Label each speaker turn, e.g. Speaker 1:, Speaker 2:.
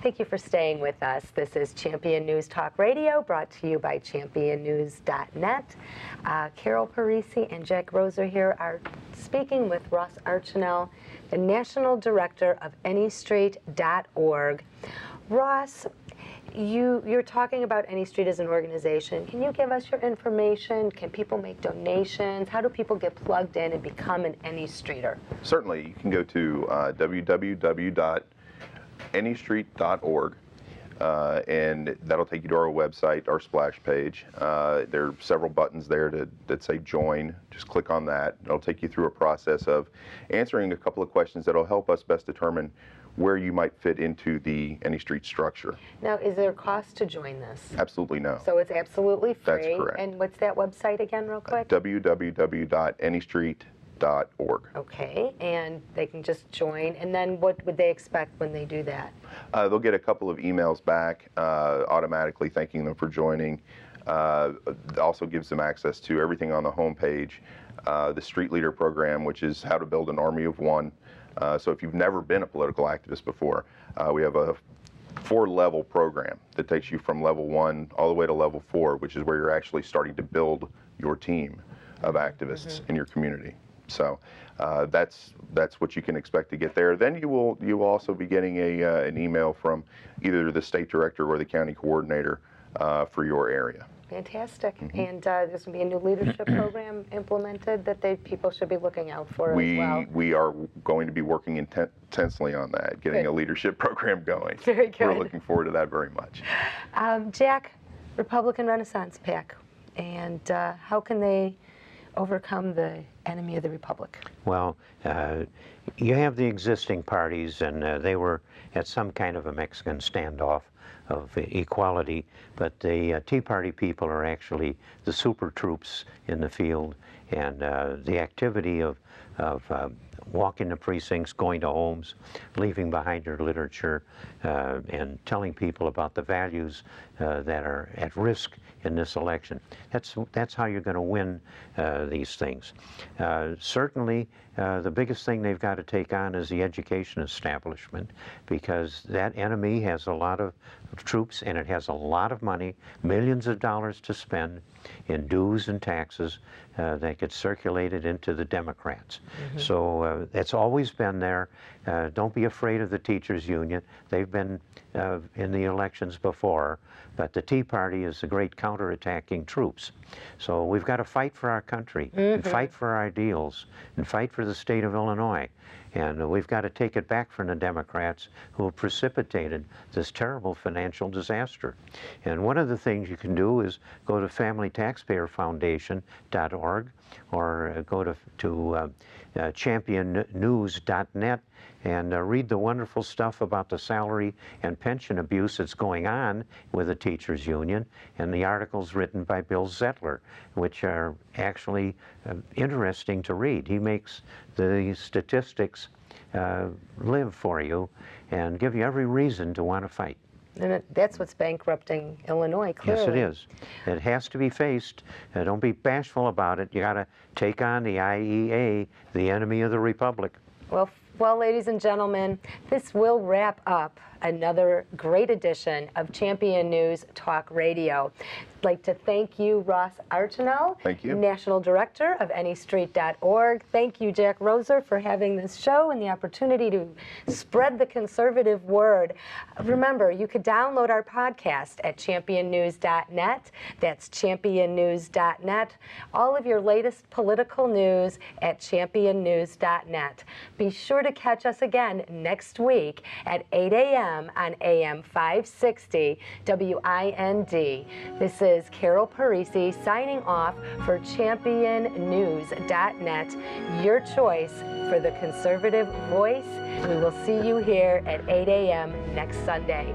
Speaker 1: Thank you for staying with us. This is Champion News Talk Radio, brought to you by championnews.net. Carol Parisi and Jack Roser here are speaking with Ross Archinal, the National Director of AnyStreet.org. Ross, you're talking about AnyStreet as an organization. Can you give us your information? Can people make donations? How do people get plugged in and become an AnyStreeter?
Speaker 2: Certainly. You can go to www.AnyStreet.org, and that'll take you to our website, our splash page. There are several buttons there that say join. Just click on that. It'll take you through a process of answering a couple of questions that'll help us best determine where you might fit into the AnyStreet structure.
Speaker 1: Now, is there a cost to join this?
Speaker 2: Absolutely no.
Speaker 1: So it's absolutely free.
Speaker 2: That's correct.
Speaker 1: And what's that website again, real quick?
Speaker 2: www.AnyStreet.org.
Speaker 1: Okay, and they can just join. And then what would they expect when they do that?
Speaker 2: They'll get a couple of emails back automatically thanking them for joining. It also gives them access to everything on the homepage, the Street Leader program, which is how to build an army of one. So if you've never been a political activist before, we have a 4-level program that takes you from level 1 all the way to level 4, which is where you're actually starting to build your team of activists in your community. So that's what you can expect to get there. Then you will also be getting an email from either the state director or the county coordinator for your area.
Speaker 1: Fantastic. And there's going to be a new leadership program implemented that people should be looking out for as well.
Speaker 2: We are going to be working intensely on that, getting a leadership program going.
Speaker 1: Very good.
Speaker 2: We're looking forward to that very much.
Speaker 1: Jack, Republican Renaissance PAC, and how can they overcome the enemy of the Republic?
Speaker 3: Well, you have the existing parties, and they were at some kind of a Mexican standoff of equality, but the Tea Party people are actually the super troops in the field, and the activity of walking the precincts, going to homes, leaving behind your literature, and telling people about the values that are at risk in this election. That's how you're going to win these things. Certainly, the biggest thing they've got to take on is the education establishment, because that enemy has a lot of troops and it has a lot of money, millions of dollars to spend in dues and taxes that get circulated into the Democrats. So it's always been there. Don't be afraid of the teachers union. They've been in the elections before, but the Tea Party is the great counterattacking troops. So we've got to fight for our country, and fight for our ideals, and fight for the state of Illinois. And we've got to take it back from the Democrats who have precipitated this terrible financial disaster. And one of the things you can do is go to FamilyTaxpayerFoundation.org or go to championnews.net and read the wonderful stuff about the salary and pension abuse that's going on with the teachers union, and the articles written by Bill Zettler, which are actually interesting to read. He makes the statistics live for you and give you every reason to want to fight.
Speaker 1: And that's what's bankrupting Illinois, clearly.
Speaker 3: Yes, it is. It has to be faced. Don't be bashful about it. You got to take on the IEA, the enemy of the Republic.
Speaker 1: Well, ladies and gentlemen, this will wrap up another great edition of Champion News Talk Radio. I'd like to thank you, Ross Archinal,
Speaker 2: Thank you.
Speaker 1: National Director of AnyStreet.org. Thank you, Jack Roser, for having this show and the opportunity to spread the conservative word. Remember, you could download our podcast at championnews.net. That's championnews.net. All of your latest political news at championnews.net. Be sure to catch us again next week at 8 a.m. on AM 560 WIND. This is Carol Parisi signing off for championnews.net, your choice for the conservative voice. We will see you here at 8 a.m. next Sunday.